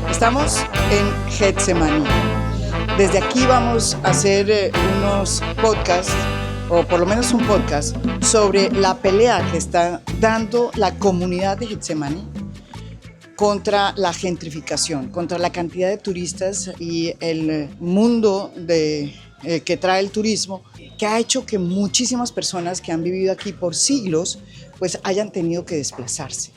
Estamos en Getsemaní. Desde aquí vamos a hacer unos podcasts, o por lo menos un podcast, sobre la pelea que está dando la comunidad de Getsemaní contra la gentrificación, contra la cantidad de turistas y el mundo que trae el turismo, que ha hecho que muchísimas personas que han vivido aquí por siglos pues hayan tenido que desplazarse.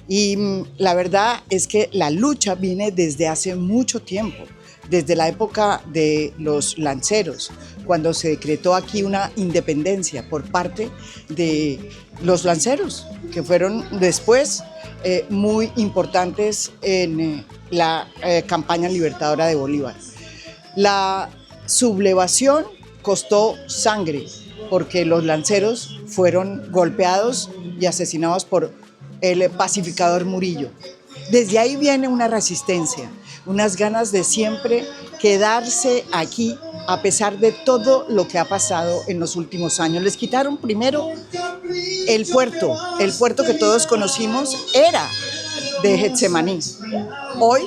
Y la verdad es que la lucha viene desde hace mucho tiempo, desde la época de los lanceros, cuando se decretó aquí una independencia por parte de los lanceros, que fueron después muy importantes en la campaña libertadora de Bolívar. La sublevación costó sangre porque los lanceros fueron golpeados y asesinados por el pacificador Murillo. Desde ahí viene una resistencia, unas ganas de siempre quedarse aquí a pesar de todo lo que ha pasado en los últimos años. Les quitaron primero el puerto que todos conocimos era de Getsemaní. Hoy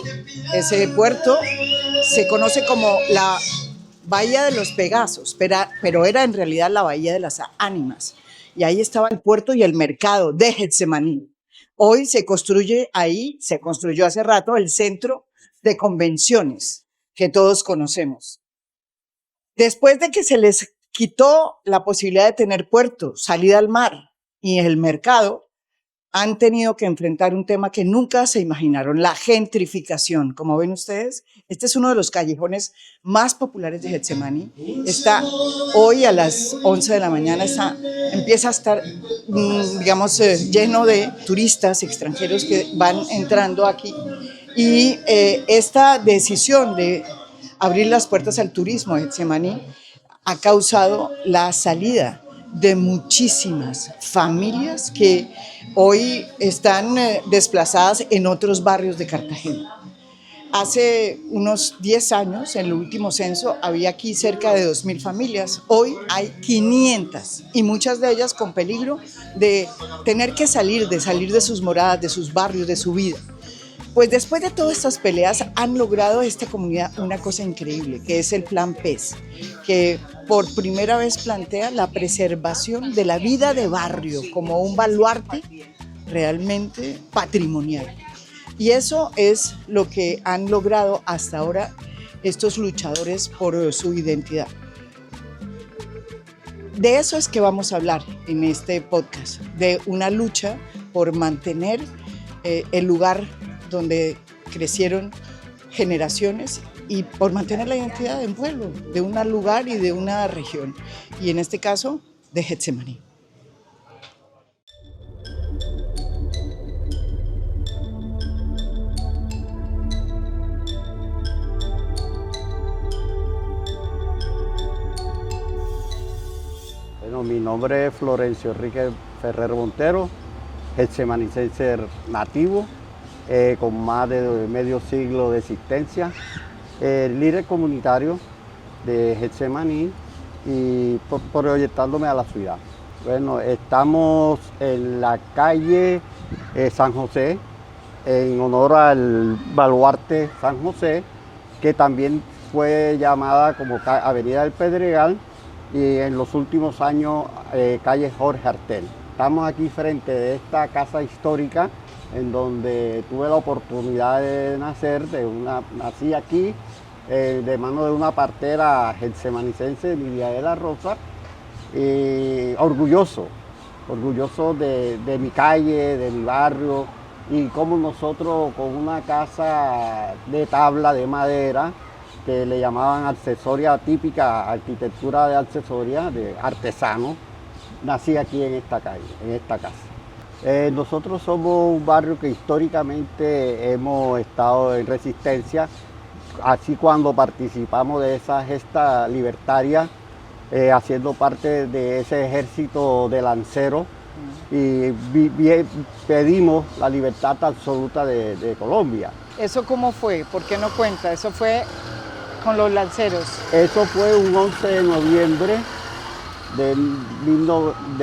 ese puerto se conoce como la Bahía de los Pegasos, pero era en realidad la Bahía de las Ánimas. Y ahí estaba el puerto y el mercado de Getsemaní. Hoy se construyó hace rato el centro de convenciones que todos conocemos. Después de que se les quitó la posibilidad de tener puerto, salida al mar y el mercado, han tenido que enfrentar un tema que nunca se imaginaron, la gentrificación. Como ven ustedes, este es uno de los callejones más populares de Getsemaní. Está hoy a las 11 de la mañana, empieza a estar, lleno de turistas extranjeros que van entrando aquí. Y esta decisión de abrir las puertas al turismo de Getsemaní ha causado la salida de muchísimas familias que hoy están desplazadas en otros barrios de Cartagena. Hace unos 10 años, en el último censo, había aquí cerca de 2.000 familias. Hoy hay 500 y muchas de ellas con peligro de tener que salir de sus moradas, de sus barrios, de su vida. Pues después de todas estas peleas han logrado esta comunidad una cosa increíble, que es el Plan PES, que por primera vez plantea la preservación de la vida de barrio como un baluarte realmente patrimonial. Y eso es lo que han logrado hasta ahora estos luchadores por su identidad. De eso es que vamos a hablar en este podcast, de una lucha por mantener el lugar donde crecieron generaciones y por mantener la identidad de un pueblo, de un lugar y de una región, y en este caso de Getsemaní. Bueno, mi nombre es Florencio Enrique Ferrer Montero, getsemanicense nativo, con más de medio siglo de existencia, líder comunitario de Getsemaní y proyectándome a la ciudad. Bueno, estamos en la calle San José, en honor al baluarte San José, que también fue llamada como Avenida del Pedregal y en los últimos años calle Jorge Artel. Estamos aquí frente de esta casa histórica en donde tuve la oportunidad de nacer, nací aquí de mano de una partera getsemanicense, Lidia de la Rosa, y orgulloso de mi calle, de mi barrio, y como nosotros con una casa de tabla de madera, que le llamaban accesoria típica, arquitectura de accesoria, de artesano, nací aquí en esta calle, en esta casa. Nosotros somos un barrio que históricamente hemos estado en resistencia, así cuando participamos de esa gesta libertaria, haciendo parte de ese ejército de lanceros y pedimos la libertad absoluta de Colombia. ¿Eso cómo fue? ¿Por qué no cuenta? ¿Eso fue con los lanceros? Eso fue un 11 de noviembre de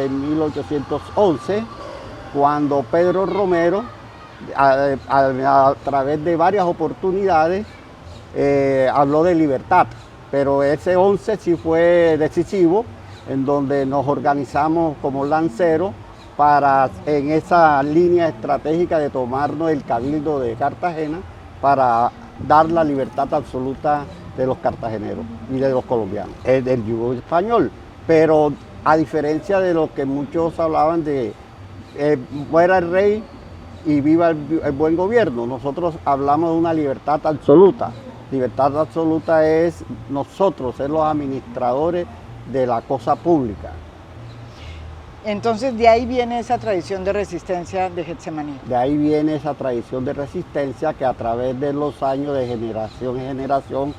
1811, cuando Pedro Romero a través de varias oportunidades habló de libertad, pero ese 11 sí fue decisivo, en donde nos organizamos como lanceros para en esa línea estratégica de tomarnos el Cabildo de Cartagena para dar la libertad absoluta de los cartageneros y de los colombianos, del yugo español. Pero a diferencia de lo que muchos hablaban de muera el rey y viva el buen gobierno, nosotros hablamos de una libertad absoluta. Libertad absoluta es nosotros ser los administradores de la cosa pública. Entonces de ahí viene esa tradición de resistencia de Getsemaní. De ahí viene esa tradición de resistencia que a través de los años, de generación en generación,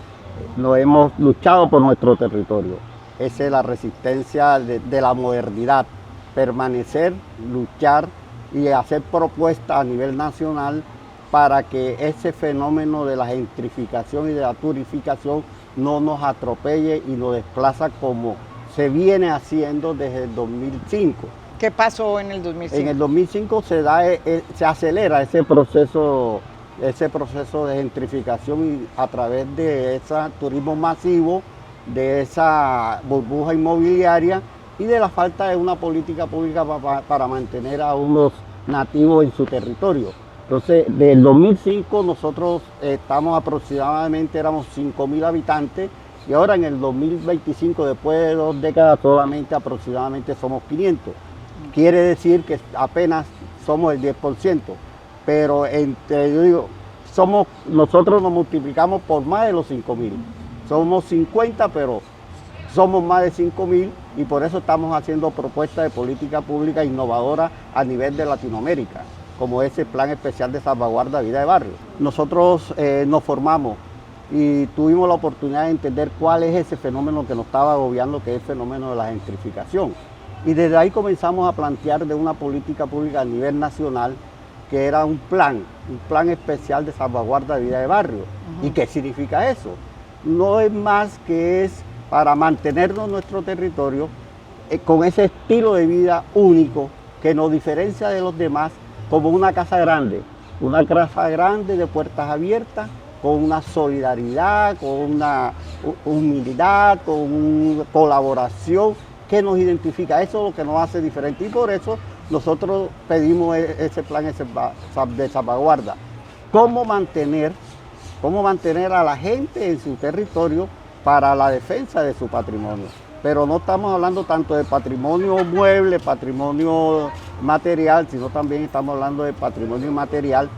nos hemos luchado por nuestro territorio. Esa es la resistencia de la modernidad, permanecer, luchar y hacer propuestas a nivel nacional para que ese fenómeno de la gentrificación y de la turificación no nos atropelle y nos desplaza como se viene haciendo desde el 2005. ¿Qué pasó en el 2005? En el 2005 se acelera ese proceso de gentrificación y a través de ese turismo masivo, de esa burbuja inmobiliaria y de la falta de una política pública para mantener a unos nativos en su territorio. Entonces, del 2005 nosotros estamos aproximadamente, éramos 5.000 habitantes, y ahora en el 2025, después de 2 décadas, solamente aproximadamente somos 500. Quiere decir que apenas somos el 10%, pero yo digo, nosotros nos multiplicamos por más de los 5.000. Somos 50, pero somos más de 5.000 y por eso estamos haciendo propuestas de política pública innovadora a nivel de Latinoamérica, como ese Plan Especial de Salvaguarda de Vida de Barrio. Nosotros nos formamos y tuvimos la oportunidad de entender cuál es ese fenómeno que nos estaba agobiando, que es el fenómeno de la gentrificación. Y desde ahí comenzamos a plantear de una política pública a nivel nacional, que era un plan especial de salvaguarda de vida de barrio. ¿Y qué significa eso? No es más que es para mantenernos en nuestro territorio con ese estilo de vida único que nos diferencia de los demás, como una casa grande de puertas abiertas, con una solidaridad, con una humildad, con una colaboración que nos identifica. Eso es lo que nos hace diferente y por eso nosotros pedimos ese plan de salvaguarda. ¿Cómo mantener a la gente en su territorio para la defensa de su patrimonio? Pero no estamos hablando tanto de patrimonio mueble, patrimonio material, sino también estamos hablando de patrimonio inmaterial,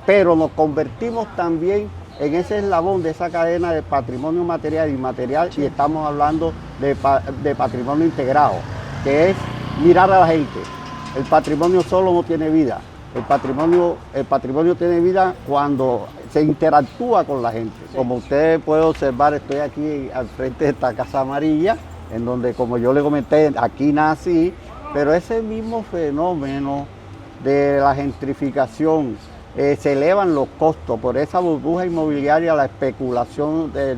pero nos convertimos también en ese eslabón de esa cadena de patrimonio material e inmaterial, y estamos hablando de patrimonio integrado, que es mirar a la gente. El patrimonio solo no tiene vida. El patrimonio tiene vida cuando se interactúa con la gente. Como usted puede observar, estoy aquí al frente de esta Casa Amarilla, en donde, como yo le comenté, aquí nací, pero ese mismo fenómeno de la gentrificación, se elevan los costos por esa burbuja inmobiliaria, la especulación de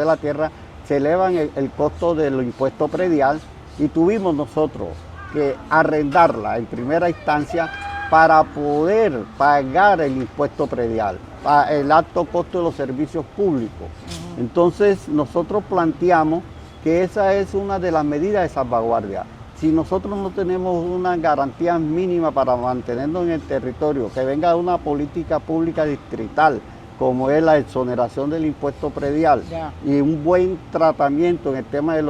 la tierra, se elevan el costo del impuesto predial y tuvimos nosotros que arrendarla en primera instancia para poder pagar el impuesto predial, el alto costo de los servicios públicos. Entonces nosotros planteamos que esa es una de las medidas de salvaguardia. Si nosotros no tenemos una garantía mínima para mantenernos en el territorio, que venga una política pública distrital, como es la exoneración del impuesto predial, y un buen tratamiento en el tema del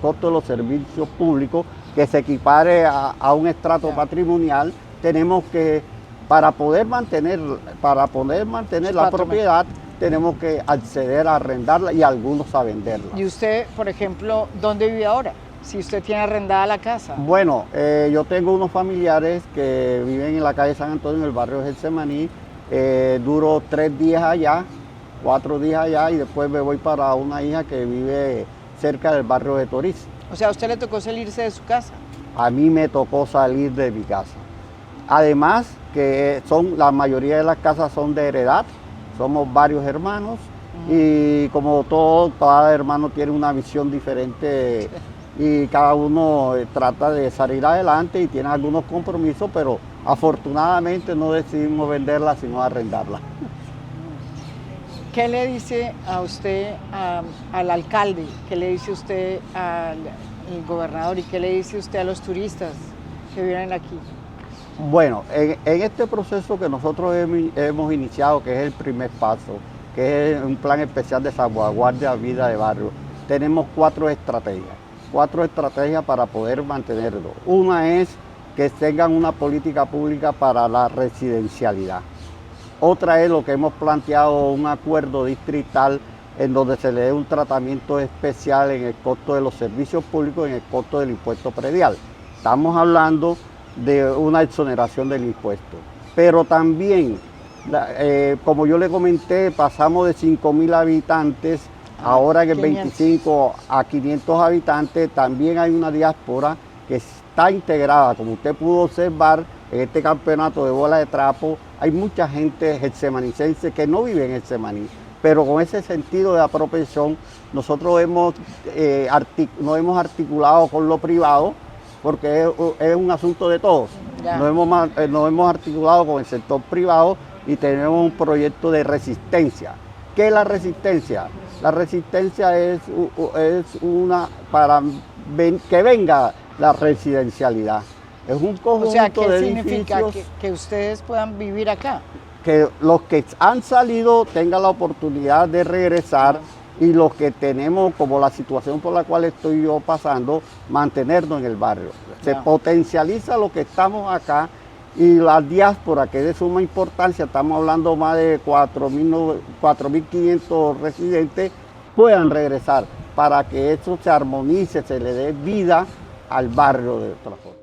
costo de los servicios públicos, que se equipare a un estrato patrimonial, tenemos que, para poder mantener la propiedad, tenemos que acceder a arrendarla y algunos a venderla. ¿Y usted, por ejemplo, dónde vive ahora? Si usted tiene arrendada la casa. Bueno, yo tengo unos familiares que viven en la calle San Antonio, en el barrio de Getsemaní. Duro 3 días allá, 4 días allá y después me voy para una hija que vive cerca del barrio de Toriz. O sea, ¿a usted le tocó salirse de su casa? A mí me tocó salir de mi casa. Además que la mayoría de las casas son de heredad, somos varios hermanos y como cada hermano tiene una visión diferente y cada uno trata de salir adelante y tiene algunos compromisos, pero Afortunadamente no decidimos venderla, sino arrendarla. ¿Qué le dice a usted, al alcalde? ¿Qué le dice usted al gobernador? ¿Y qué le dice usted a los turistas que viven aquí? Bueno, en este proceso que nosotros hemos iniciado, que es el primer paso, que es un plan especial de salvaguardia de vida de barrio, tenemos cuatro estrategias para poder mantenerlo. Una es que tengan una política pública para la residencialidad. Otra es lo que hemos planteado, un acuerdo distrital en donde se le dé un tratamiento especial en el costo de los servicios públicos y en el costo del impuesto predial. Estamos hablando de una exoneración del impuesto. Pero también, como yo le comenté, pasamos de 5.000 habitantes, ahora en el 25 a 500 habitantes. También hay una diáspora que está integrada, como usted pudo observar en este campeonato de bola de trapo. Hay mucha gente getsemanicense que no vive en Getsemaní, pero con ese sentido de apropiación nosotros nos hemos articulado con lo privado, porque es un asunto de todos. Nos hemos articulado con el sector privado y tenemos un proyecto de resistencia. ¿Qué es la resistencia? La resistencia es para que venga la residencialidad. Es un conjunto de edificios. ¿Qué significa? Que ustedes puedan vivir acá. Que los que han salido tengan la oportunidad de regresar, y los que tenemos, como la situación por la cual estoy yo pasando, mantenernos en el barrio. Se potencializa lo que estamos acá, y la diáspora, que es de suma importancia, estamos hablando más de 4.500 residentes, puedan regresar para que eso se armonice, se le dé vida al barrio de otra forma.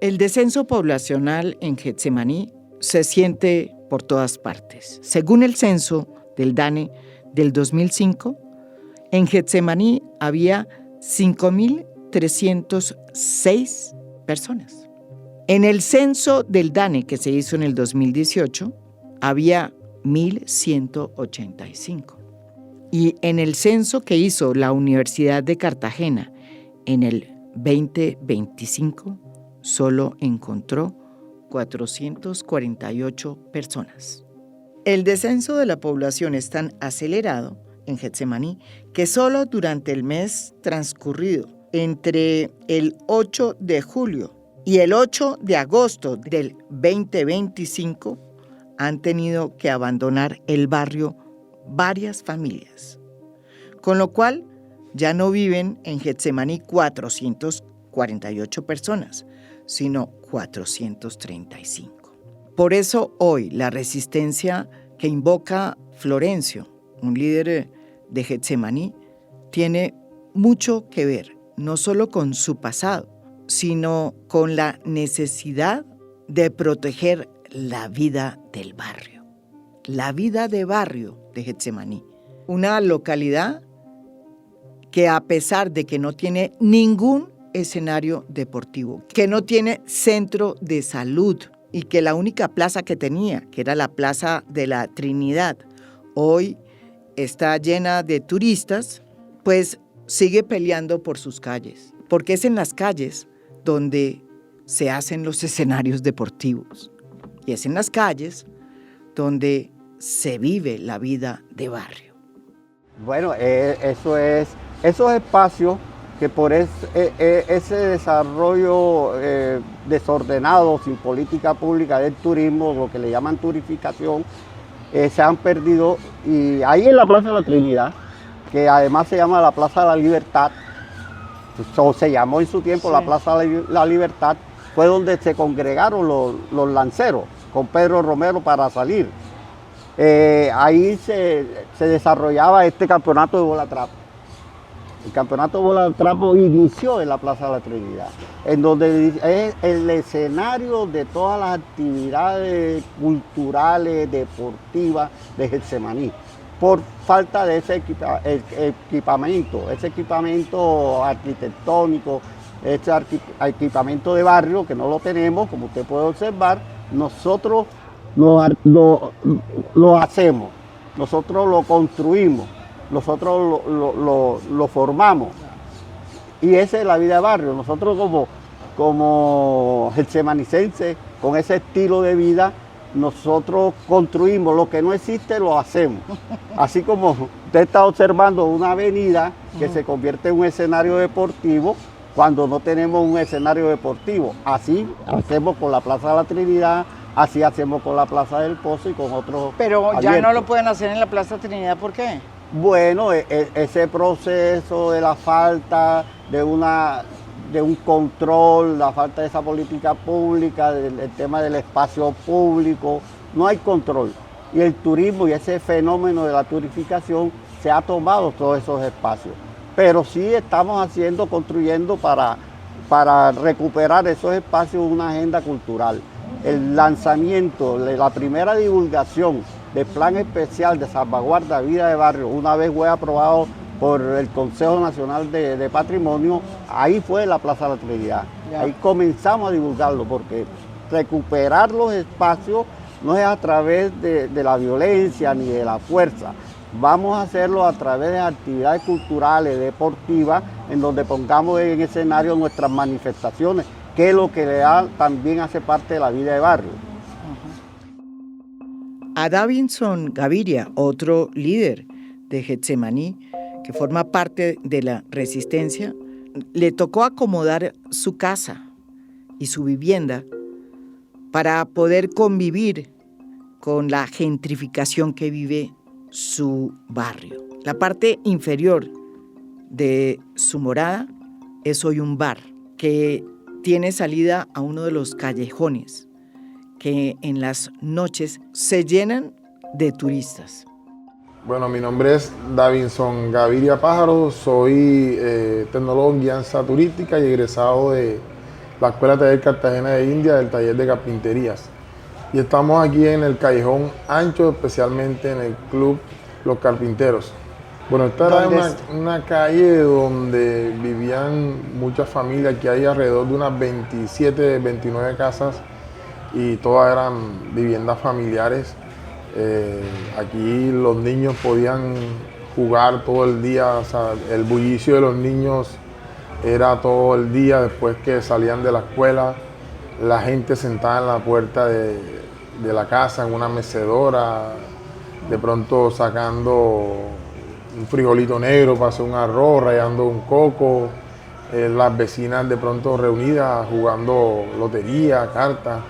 El descenso poblacional en Getsemaní se siente por todas partes. Según el censo del DANE del 2005, en Getsemaní había 5.306 personas. En el censo del DANE que se hizo en el 2018, había 1.185. Y en el censo que hizo la Universidad de Cartagena en el 2025, solo encontró 448 personas. El descenso de la población es tan acelerado en Getsemaní que solo durante el mes transcurrido entre el 8 de julio y el 8 de agosto del 2025 han tenido que abandonar el barrio varias familias, con lo cual ya no viven en Getsemaní 448 personas, sino 435. Por eso hoy la resistencia que invoca Florencio, un líder de Getsemaní, tiene mucho que ver, no solo con su pasado, sino con la necesidad de proteger la vida del barrio, la vida de barrio de Getsemaní, una localidad que, a pesar de que no tiene ningún escenario deportivo, que no tiene centro de salud, y que la única plaza que tenía, que era la Plaza de la Trinidad, hoy está llena de turistas, pues sigue peleando por sus calles, porque es en las calles donde se hacen los escenarios deportivos, y es en las calles donde se vive la vida de barrio. Bueno, esos espacios que por ese desarrollo desordenado, sin política pública del turismo, lo que le llaman turificación, se han perdido. Y ahí en la Plaza de la Trinidad, que además se llama la Plaza de la Libertad, o se llamó en su tiempo la Plaza de la Libertad, fue donde se congregaron los lanceros con Pedro Romero para salir. Ahí se desarrollaba este campeonato de bola trapo. El campeonato de bola de trapo inició en la Plaza de la Trinidad, en donde es el escenario de todas las actividades culturales, deportivas de Getsemaní, por falta de ese equipamiento arquitectónico, ese equipamiento de barrio, que no lo tenemos, como usted puede observar. Nosotros lo hacemos, nosotros lo construimos, nosotros lo formamos, y esa es la vida de barrio. Nosotros como getsemanicenses con ese estilo de vida, nosotros construimos lo que no existe, lo hacemos. Así como usted está observando una avenida que se convierte en un escenario deportivo cuando no tenemos un escenario deportivo. Así hacemos con la Plaza de la Trinidad, así hacemos con la Plaza del Pozo y con otros. Pero ya abiertos. no lo pueden hacer en la Plaza Trinidad, ¿por qué? Bueno, ese proceso de la falta de un control, la falta de esa política pública, el tema del espacio público, no hay control. Y el turismo y ese fenómeno de la turificación se ha tomado todos esos espacios. Pero sí estamos construyendo para recuperar esos espacios una agenda cultural. El lanzamiento, la primera divulgación del plan especial de salvaguarda de vida de barrio, una vez fue aprobado por el Consejo Nacional de Patrimonio, ahí fue la Plaza de la Trinidad. Ya. Ahí comenzamos a divulgarlo, porque recuperar los espacios no es a través de la violencia ni de la fuerza. Vamos a hacerlo a través de actividades culturales, deportivas, en donde pongamos en escenario nuestras manifestaciones, que es lo que también hace parte de la vida de barrio. A Davinson Gaviria, otro líder de Getsemaní, que forma parte de la resistencia, le tocó acomodar su casa y su vivienda para poder convivir con la gentrificación que vive su barrio. La parte inferior de su morada es hoy un bar que tiene salida a uno de los callejones que en las noches se llenan de turistas. Bueno, mi nombre es Davinson Gaviria Pájaro, soy tecnólogo en guianza turística y egresado de la Escuela Taller Cartagena de India del taller de carpinterías. Y estamos aquí en el Callejón Ancho, especialmente en el Club Los Carpinteros. Bueno, esta era una calle donde vivían muchas familias, aquí hay alrededor de unas 27, 29 casas y todas eran viviendas familiares. Aquí los niños podían jugar todo el día, o sea, el bullicio de los niños era todo el día después que salían de la escuela, la gente sentada en la puerta de la casa, en una mecedora, de pronto sacando un frijolito negro para hacer un arroz, rallando un coco, las vecinas de pronto reunidas jugando lotería, cartas,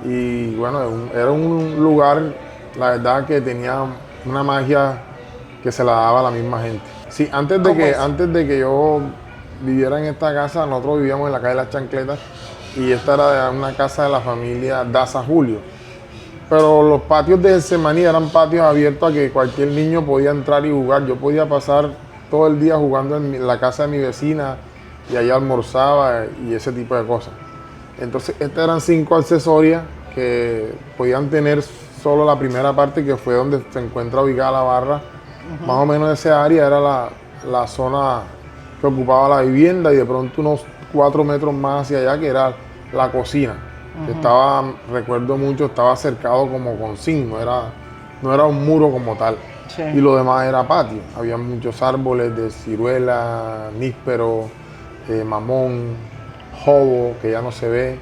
y bueno, era un lugar, la verdad, que tenía una magia que se la daba a la misma gente. Sí, antes de que yo viviera en esta casa, nosotros vivíamos en la calle Las Chancletas y esta era una casa de la familia Daza Julio. Pero los patios de Getsemaní eran patios abiertos a que cualquier niño podía entrar y jugar. Yo podía pasar todo el día jugando en la casa de mi vecina y allá almorzaba y ese tipo de cosas. Entonces, estas eran 5 accesorias que podían tener solo la primera parte, que fue donde se encuentra ubicada la barra. Más o menos esa área era la zona que ocupaba la vivienda, y de pronto unos 4 metros más hacia allá, que era la cocina. Que estaba, recuerdo mucho, estaba cercado como con zinc, no era un muro como tal. Sí. Y lo demás era patio. Había muchos árboles de ciruela, níspero, mamón, jobo, que ya no se ve.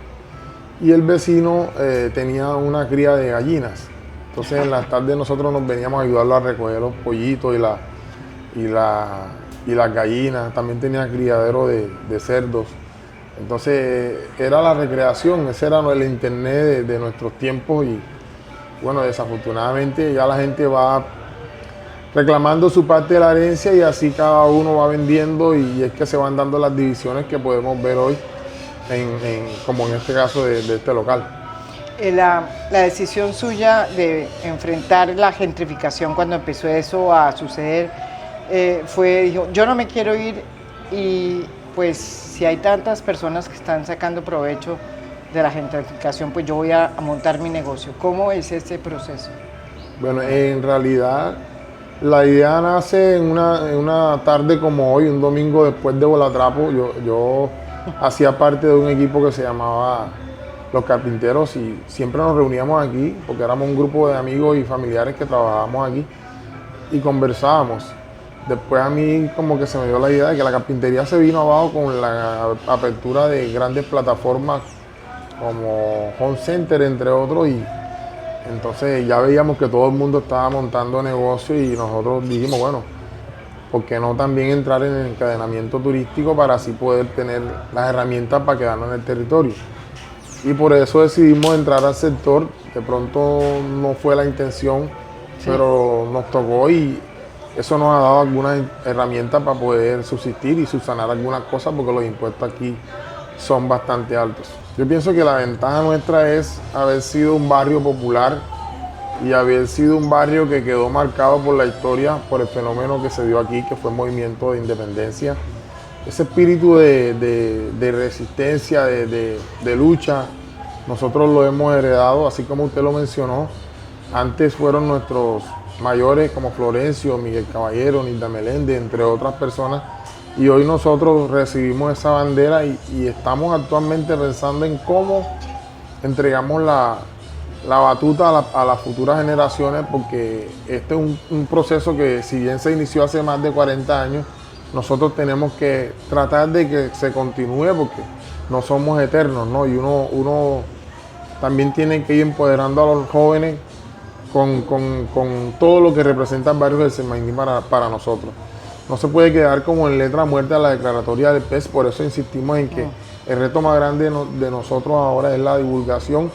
Y el vecino tenía una cría de gallinas. Entonces en las tardes nosotros nos veníamos a ayudarlo a recoger los pollitos y las gallinas. También tenía criadero de cerdos. Entonces era la recreación, ese era el internet de nuestros tiempos, y bueno, desafortunadamente ya la gente va reclamando su parte de la herencia y así cada uno va vendiendo, y es que se van dando las divisiones que podemos ver hoy, como en este caso de este local. La decisión suya de enfrentar la gentrificación cuando empezó eso a suceder dijo, yo no me quiero ir, y pues si hay tantas personas que están sacando provecho de la gentrificación, pues yo voy a montar mi negocio. ¿Cómo es este proceso? Bueno, en realidad la idea nace en una tarde como hoy, un domingo después de Volatrapo. Yo hacía parte de un equipo que se llamaba Los Carpinteros y siempre nos reuníamos aquí porque éramos un grupo de amigos y familiares que trabajábamos aquí y conversábamos. Después a mí como que se me dio la idea de que la carpintería se vino abajo con la apertura de grandes plataformas como Home Center, entre otros, y entonces ya veíamos que todo el mundo estaba montando negocio y nosotros dijimos, bueno, ¿por qué no también entrar en el encadenamiento turístico para así poder tener las herramientas para quedarnos en el territorio? Y por eso decidimos entrar al sector. De pronto no fue la intención, sí, pero nos tocó y eso nos ha dado algunas herramientas para poder subsistir y subsanar algunas cosas porque los impuestos aquí son bastante altos. Yo pienso que la ventaja nuestra es haber sido un barrio popular y haber sido un barrio que quedó marcado por la historia, por el fenómeno que se dio aquí, que fue el movimiento de independencia. Ese espíritu de resistencia, de lucha, nosotros lo hemos heredado, así como usted lo mencionó. Antes fueron nuestros mayores como Florencio, Miguel Caballero, Nilda Meléndez, entre otras personas, y hoy nosotros recibimos esa bandera y estamos actualmente pensando en cómo entregamos la batuta a las futuras generaciones, porque este es un proceso que, si bien se inició hace más de 40 años, nosotros tenemos que tratar de que se continúe porque no somos eternos, ¿no? Y uno también tiene que ir empoderando a los jóvenes con todo lo que representa el barrio del Getsemaní para nosotros. No se puede quedar como en letra muerta la declaratoria del PES, por eso insistimos en que el reto más grande de nosotros ahora es la divulgación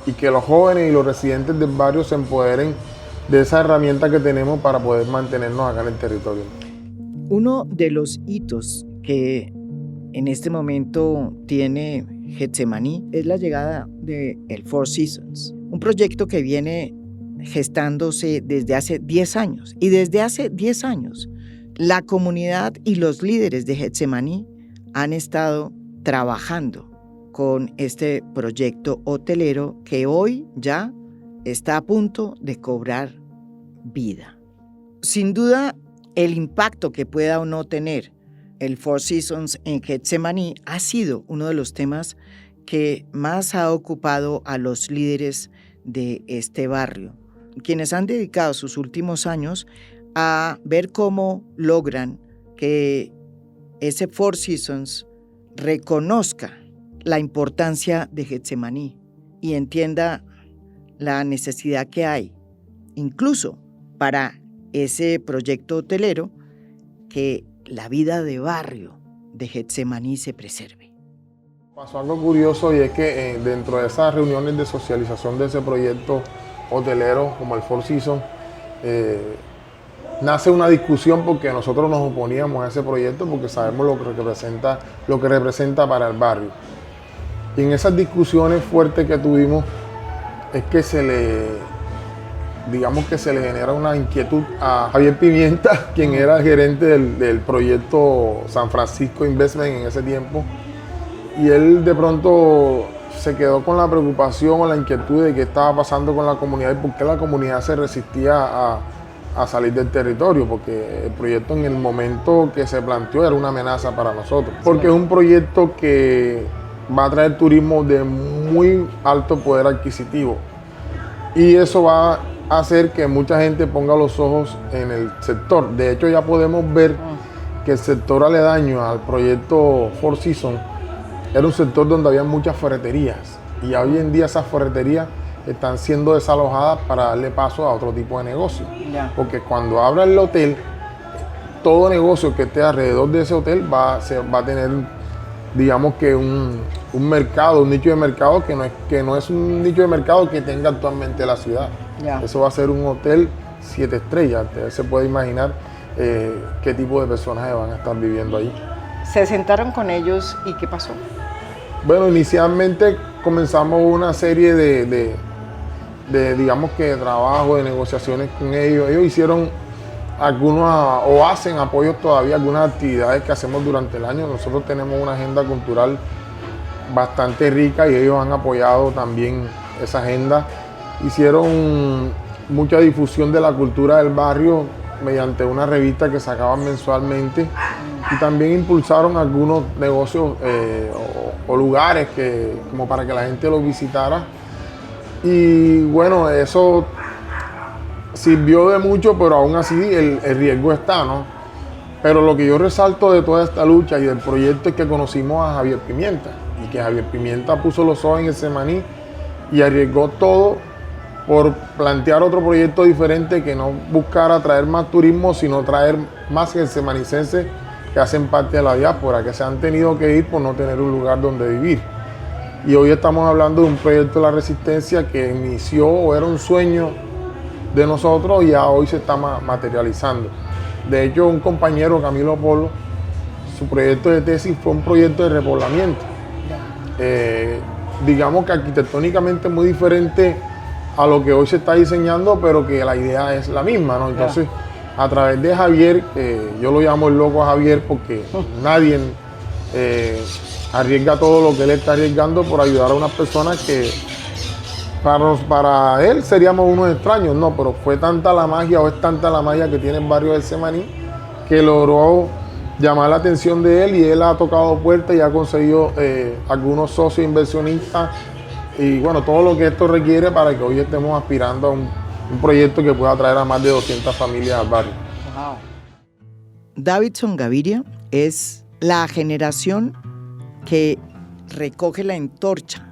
y que los jóvenes y los residentes del barrio se empoderen de esa herramienta que tenemos para poder mantenernos acá en el territorio. Uno de los hitos que en este momento tiene Getsemaní es la llegada del Four Seasons, un proyecto que viene gestándose desde hace 10 años. Y desde hace 10 años, la comunidad y los líderes de Getsemaní han estado trabajando con este proyecto hotelero que hoy ya está a punto de cobrar vida. Sin duda, el impacto que pueda o no tener el Four Seasons en Getsemaní ha sido uno de los temas que más ha ocupado a los líderes de este barrio, quienes han dedicado sus últimos años a ver cómo logran que ese Four Seasons reconozca la importancia de Getsemaní y entienda la necesidad que hay, incluso para ese proyecto hotelero, que la vida de barrio de Getsemaní se preserve. Pasó algo curioso y es que dentro de esas reuniones de socialización de ese proyecto hotelero como el Four Seasons, nace una discusión porque nosotros nos oponíamos a ese proyecto porque sabemos lo que representa para el barrio. Y en esas discusiones fuertes que tuvimos es que se le genera una inquietud a Javier Pimienta, quien era el gerente del proyecto San Francisco Investment en ese tiempo, y él de pronto se quedó con la preocupación o la inquietud de qué estaba pasando con la comunidad y por qué la comunidad se resistía a salir del territorio, porque el proyecto en el momento que se planteó era una amenaza para nosotros, porque es un proyecto que va a traer turismo de muy alto poder adquisitivo y eso va a hacer que mucha gente ponga los ojos en el sector. De hecho, ya podemos ver que el sector aledaño al proyecto Four Seasons era un sector donde había muchas ferreterías y hoy en día esas ferreterías están siendo desalojadas para darle paso a otro tipo de negocio. Porque cuando abra el hotel, todo negocio que esté alrededor de ese hotel va a tener, digamos que un mercado, un nicho de mercado que no es un nicho de mercado que tenga actualmente la ciudad. Eso va a ser un hotel 7 estrellas. Usted se puede imaginar qué tipo de personas van a estar viviendo ahí. ¿Se sentaron con ellos y qué pasó? Bueno, inicialmente comenzamos una serie de digamos que de trabajo, de negociaciones con ellos. Ellos hicieron algunas, o hacen apoyos todavía, algunas actividades que hacemos durante el año. Nosotros tenemos una agenda cultural bastante rica y ellos han apoyado también esa agenda. Hicieron mucha difusión de la cultura del barrio mediante una revista que sacaban mensualmente y también impulsaron algunos negocios o lugares como para que la gente los visitara. Y bueno, eso sirvió de mucho, pero aún así el riesgo está, ¿no? Pero lo que yo resalto de toda esta lucha y del proyecto es que conocimos a Javier Pimienta y que Javier Pimienta puso los ojos en Getsemaní y arriesgó todo por plantear otro proyecto diferente que no buscara traer más turismo, sino traer más getsemanicenses que hacen parte de la diáspora, que se han tenido que ir por no tener un lugar donde vivir. Y hoy estamos hablando de un proyecto de la Resistencia que inició o era un sueño de nosotros y ya hoy se está materializando. De hecho, un compañero, Camilo Polo, su proyecto de tesis fue un proyecto de repoblamiento. Digamos que arquitectónicamente muy diferente a lo que hoy se está diseñando, pero que la idea es la misma, ¿no? Entonces, a través de Javier, yo lo llamo el loco a Javier porque nadie arriesga todo lo que él está arriesgando por ayudar a unas personas que para él seríamos unos extraños, no, pero fue tanta la magia o es tanta la magia que tiene el barrio del Getsemaní que logró llamar la atención de él y él ha tocado puertas y ha conseguido algunos socios inversionistas y bueno, todo lo que esto requiere para que hoy estemos aspirando a un proyecto que pueda atraer a más de 200 familias al barrio. Wow. Davidson Gaviria es la generación que recoge la antorcha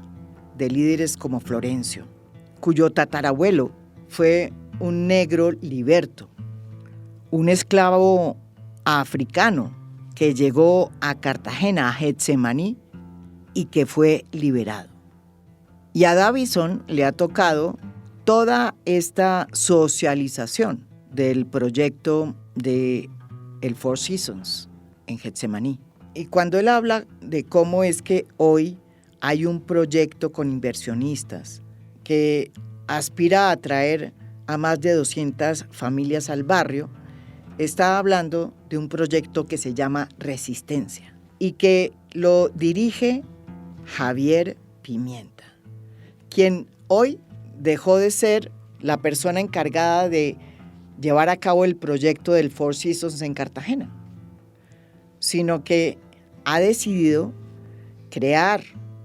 de líderes como Florencio, cuyo tatarabuelo fue un negro liberto, un esclavo africano que llegó a Cartagena, a Getsemaní, y que fue liberado. Y a Davidson le ha tocado toda esta socialización del proyecto de el Four Seasons en Getsemaní. Y cuando él habla de cómo es que hoy hay un proyecto con inversionistas que aspira a atraer a más de 200 familias al barrio, está hablando de un proyecto que se llama Resistencia y que lo dirige Javier Pimienta, quien hoy dejó de ser la persona encargada de llevar a cabo el proyecto del Four Seasons en Cartagena, sino que ha decidido crear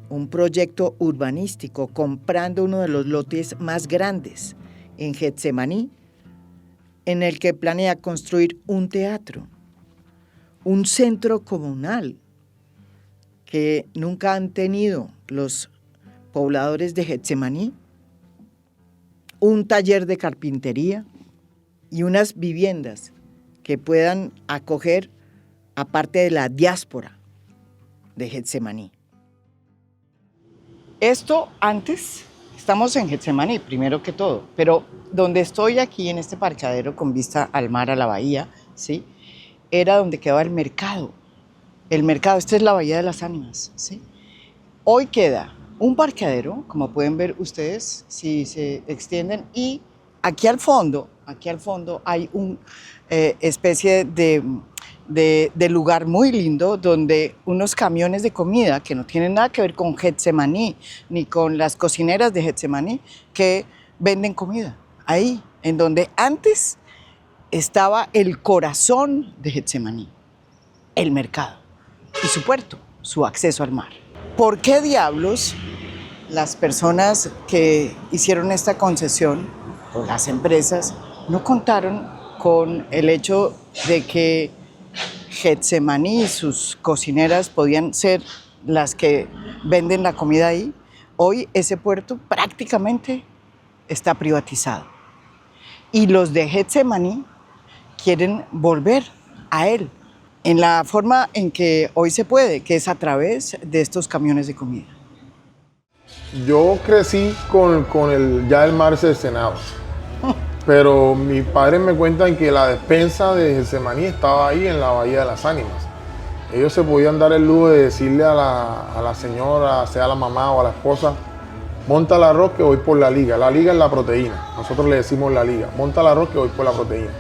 un proyecto urbanístico comprando uno de los lotes más grandes en Getsemaní, en el que planea construir un teatro, un centro comunal que nunca han tenido los pobladores de Getsemaní, un taller de carpintería y unas viviendas que puedan acoger a parte de la diáspora de Getsemaní. Esto antes, estamos en Getsemaní primero que todo, pero donde estoy aquí en este parqueadero con vista al mar, a la bahía, ¿sí? Era donde quedaba el mercado. El mercado, esta es la Bahía de las Ánimas, ¿sí? Hoy queda un parqueadero, como pueden ver ustedes, si se extienden, y aquí al fondo hay una especie de lugar muy lindo donde unos camiones de comida que no tienen nada que ver con Getsemaní ni con las cocineras de Getsemaní que venden comida. Ahí, en donde antes estaba el corazón de Getsemaní, el mercado y su puerto, su acceso al mar. ¿Por qué diablos las personas que hicieron esta concesión o las empresas no contaron con el hecho de que Getsemaní y sus cocineras podían ser las que venden la comida ahí? Hoy ese puerto prácticamente está privatizado y los de Getsemaní quieren volver a él en la forma en que hoy se puede, que es a través de estos camiones de comida. Yo crecí con ya el mar cercenado, pero mis padres me cuentan que la despensa de Getsemaní estaba ahí en la Bahía de las Ánimas. Ellos se podían dar el lujo de decirle a la señora, sea la mamá o a la esposa, monta el arroz que voy por la liga. La liga es la proteína, nosotros le decimos la liga, monta el arroz que voy por la proteína.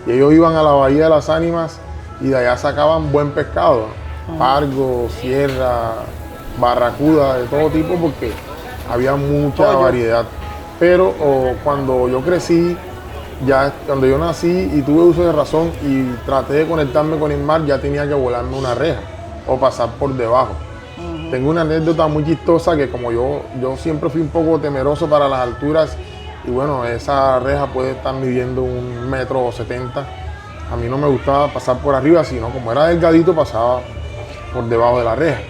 Y ellos iban a la Bahía de las Ánimas y de allá sacaban buen pescado, pargo, sierra, barracuda, de todo tipo, porque había mucha variedad. Pero cuando yo crecí, ya cuando yo nací y tuve uso de razón y traté de conectarme con el mar, ya tenía que volarme una reja o pasar por debajo. Tengo una anécdota muy chistosa que como yo siempre fui un poco temeroso para las alturas y bueno, esa reja puede estar midiendo 1,70 m. A mí no me gustaba pasar por arriba, sino como era delgadito pasaba por debajo de la reja.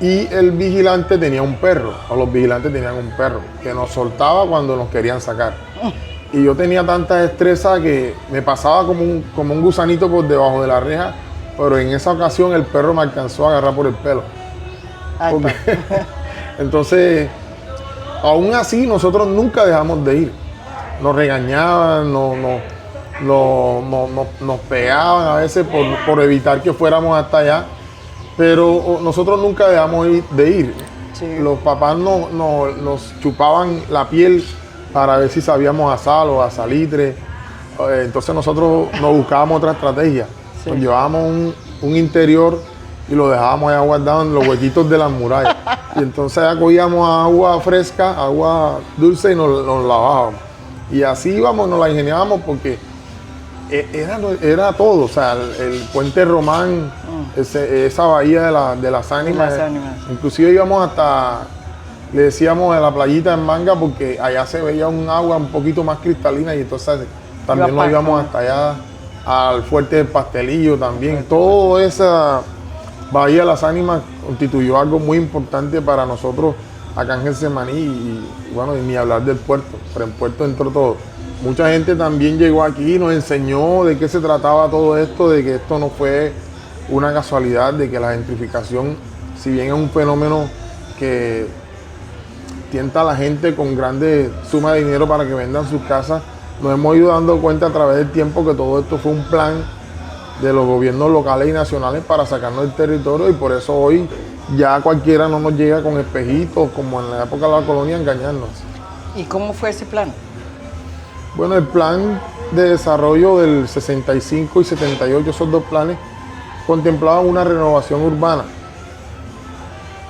y el vigilante tenía un perro, o los vigilantes tenían un perro, que nos soltaba cuando nos querían sacar. Y yo tenía tanta destreza que me pasaba como un gusanito por debajo de la reja, pero en esa ocasión el perro me alcanzó a agarrar por el pelo. Ay, Entonces, aún así, nosotros nunca dejamos de ir. Nos regañaban, nos pegaban a veces por evitar que fuéramos hasta allá, pero nosotros nunca dejamos de ir. Sí. Los papás nos chupaban la piel para ver si sabíamos a sal o a salitre. Entonces nosotros nos buscábamos otra estrategia. Sí. Nos llevábamos un interior y lo dejábamos allá guardado en los huequitos de las murallas. Y entonces allá cogíamos agua fresca, agua dulce y nos lavábamos. Y así íbamos, nos la ingeniábamos porque era todo. O sea, el puente Román, esa bahía de las ánimas. Inclusive íbamos hasta, le decíamos, a la playita en Manga porque allá se veía un agua un poquito más cristalina y entonces también nos íbamos hasta allá al fuerte del Pastelillo también. Toda esa bahía de las ánimas constituyó algo muy importante para nosotros acá en Getsemaní y bueno, y ni hablar del puerto, pero en puerto entró todo. Mucha gente también llegó aquí y nos enseñó de qué se trataba todo esto, de que esto no fue una casualidad, de que la gentrificación, si bien es un fenómeno que tienta a la gente con grandes sumas de dinero para que vendan sus casas, nos hemos ido dando cuenta a través del tiempo que todo esto fue un plan de los gobiernos locales y nacionales para sacarnos del territorio y por eso hoy ya cualquiera no nos llega con espejitos como en la época de la colonia a engañarnos. ¿Y cómo fue ese plan? Bueno, el plan de desarrollo del 65 y 78, esos dos planes, contemplaban una renovación urbana.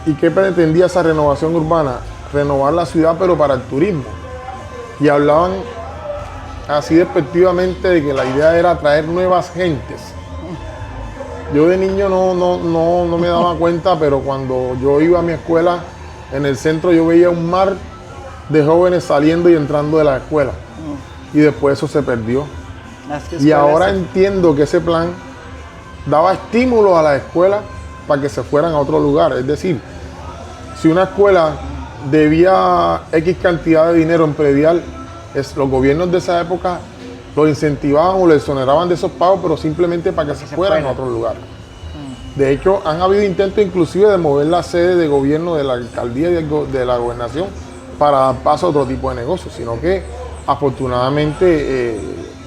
¿Y qué pretendía esa renovación urbana? Renovar la ciudad, pero para el turismo. Y hablaban así despectivamente de que la idea era atraer nuevas gentes. Yo de niño no me daba cuenta, pero cuando yo iba a mi escuela, en el centro yo veía un mar de jóvenes saliendo y entrando de la escuela. Y después eso se perdió. Y ahora entiendo que ese plan daba estímulos a la escuela para que se fueran a otro lugar. Es decir, si una escuela debía X cantidad de dinero en predial, los gobiernos de esa época lo incentivaban o le exoneraban de esos pagos, pero simplemente para que se fueran a otro lugar. De hecho, han habido intentos inclusive de mover la sede de gobierno de la alcaldía y de la gobernación para dar paso a otro tipo de negocios, sino que afortunadamente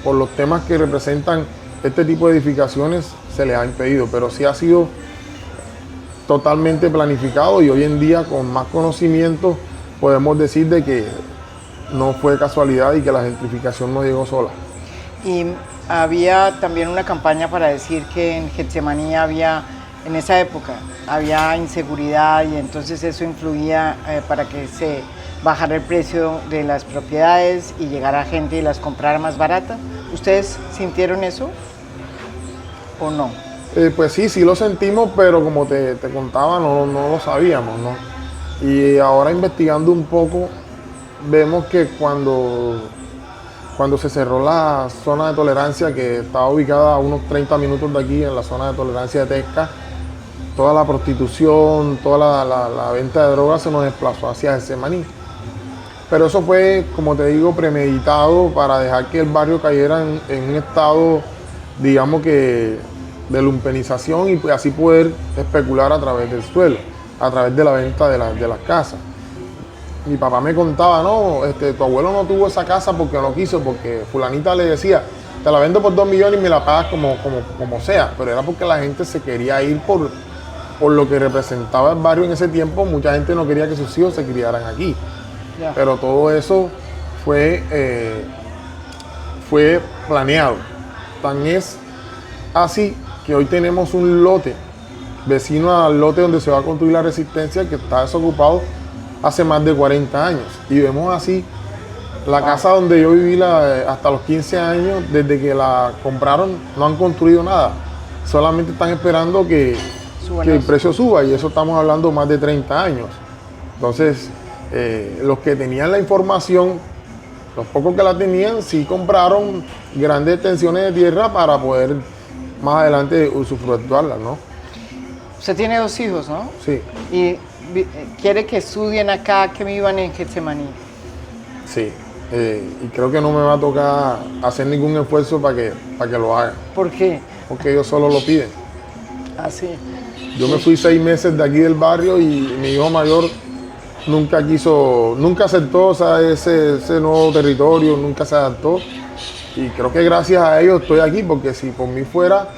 por los temas que representan este tipo de edificaciones se les ha impedido, pero sí ha sido totalmente planificado y hoy en día con más conocimiento podemos decir de que no fue casualidad y que la gentrificación no llegó sola. Y había también una campaña para decir que en Getsemaní en esa época, había inseguridad y entonces eso influía para que se bajara el precio de las propiedades y llegara gente y las comprara más baratas. ¿Ustedes sintieron eso o no? Pues sí lo sentimos, pero como te contaba, no lo sabíamos, ¿no? Y ahora investigando un poco, vemos que cuando se cerró la zona de tolerancia, que estaba ubicada a unos 30 minutos de aquí, en la zona de tolerancia de Tesca, toda la prostitución, toda la venta de drogas se nos desplazó hacia Getsemaní. Pero eso fue, como te digo, premeditado para dejar que el barrio cayera en un estado, digamos que, de lumpenización y así poder especular a través del suelo, a través de la venta de las casas. Mi papá me contaba, no, tu abuelo no tuvo esa casa porque no quiso, porque fulanita le decía, te la vendo por 2 millones y me la pagas como sea, pero era porque la gente se quería ir por lo que representaba el barrio en ese tiempo. Mucha gente no quería que sus hijos se criaran aquí. Yeah. Pero todo eso fue planeado. Tan es así que hoy tenemos un lote vecino al lote donde se va a construir la Resistencia, que está desocupado hace más de 40 años. Y vemos así la casa donde yo viví hasta los 15 años, desde que la compraron, no han construido nada. Solamente están esperando que el precio suba, y eso estamos hablando más de 30 años. Entonces, los que tenían la información, los pocos que la tenían, sí compraron grandes extensiones de tierra para poder más adelante usufructuarla, ¿no? Usted tiene 2 hijos, ¿no? Sí. ¿Y quiere que estudien acá, que vivan en Getsemaní. Sí, y creo que no me va a tocar hacer ningún esfuerzo para que lo haga. ¿Por qué? Porque ellos solo lo piden. Así. Yo me fui 6 meses de aquí del barrio y mi hijo mayor nunca aceptó, o sea, ese nuevo territorio, nunca se adaptó. Y creo que gracias a ellos estoy aquí, porque si por mí fuera,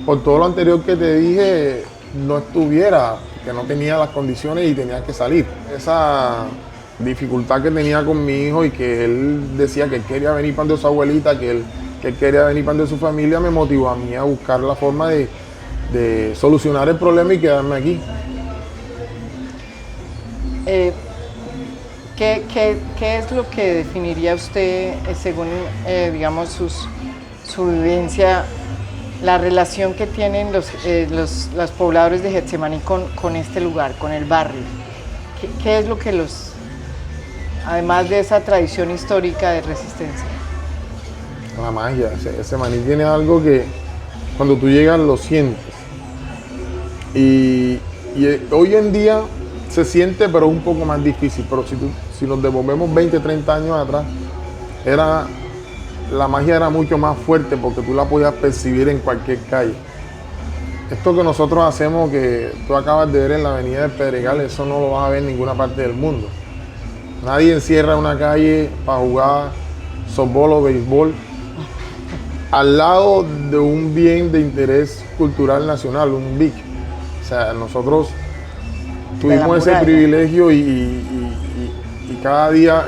por todo lo anterior que te dije, no estuviera, que no tenía las condiciones y tenía que salir. Esa dificultad que tenía con mi hijo y que él decía que él quería venir para donde su abuelita, que él quería venir para donde su familia, me motivó a mí a buscar la forma de solucionar el problema y quedarme aquí. ¿Qué es lo que definiría usted, según digamos su vivencia, la relación que tienen los pobladores de Getsemaní con este lugar, con el barrio? ¿Qué es lo que además de esa tradición histórica de resistencia? La magia, Getsemaní tiene algo que cuando tú llegas lo sientes. Y hoy en día se siente, pero un poco más difícil. Pero si nos devolvemos 20, 30 años atrás, la magia era mucho más fuerte porque tú la podías percibir en cualquier calle. Esto que nosotros hacemos, que tú acabas de ver en la avenida del Pedregal, eso no lo vas a ver en ninguna parte del mundo. Nadie encierra una calle para jugar softball o béisbol al lado de un bien de interés cultural nacional, un BIC. O sea, nosotros tuvimos ese privilegio y cada día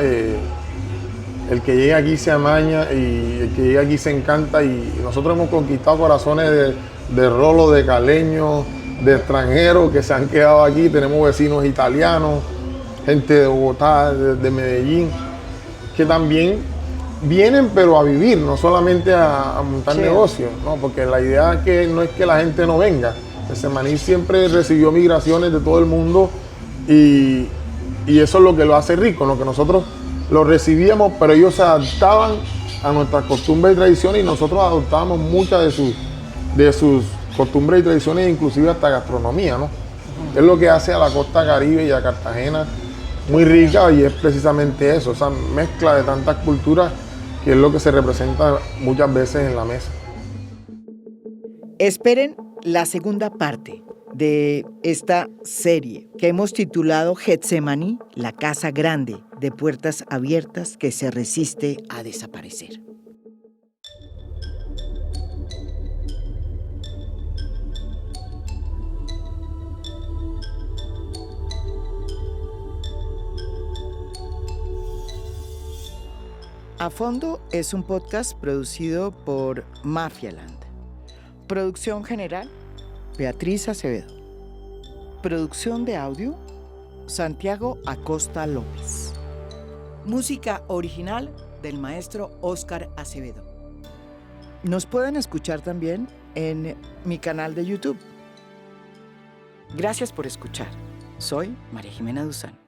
el que llega aquí se amaña y el que llega aquí se encanta, y nosotros hemos conquistado corazones de rolos, de caleños, de extranjeros que se han quedado aquí. Tenemos vecinos italianos, gente de Bogotá, de Medellín, que también vienen pero a vivir, no solamente a montar negocios, ¿no? Porque la idea no es que la gente no venga. Getsemaní siempre recibió migraciones de todo el mundo y eso es lo que lo hace rico, ¿no? Que nosotros lo recibíamos, pero ellos se adaptaban a nuestras costumbres y tradiciones, y nosotros adoptábamos muchas de sus costumbres y tradiciones, inclusive hasta gastronomía, ¿no? Es lo que hace a la costa Caribe y a Cartagena muy rica, y es precisamente eso, esa mezcla de tantas culturas, que es lo que se representa muchas veces en la mesa. Esperen la segunda parte de esta serie que hemos titulado Getsemaní, la casa grande de puertas abiertas que se resiste a desaparecer. A Fondo es un podcast producido por Mafialand. Producción general, Beatriz Acevedo. Producción de audio, Santiago Acosta López. Música original del maestro Óscar Acevedo. Nos pueden escuchar también en mi canal de YouTube. Gracias por escuchar. Soy María Jimena Duzán.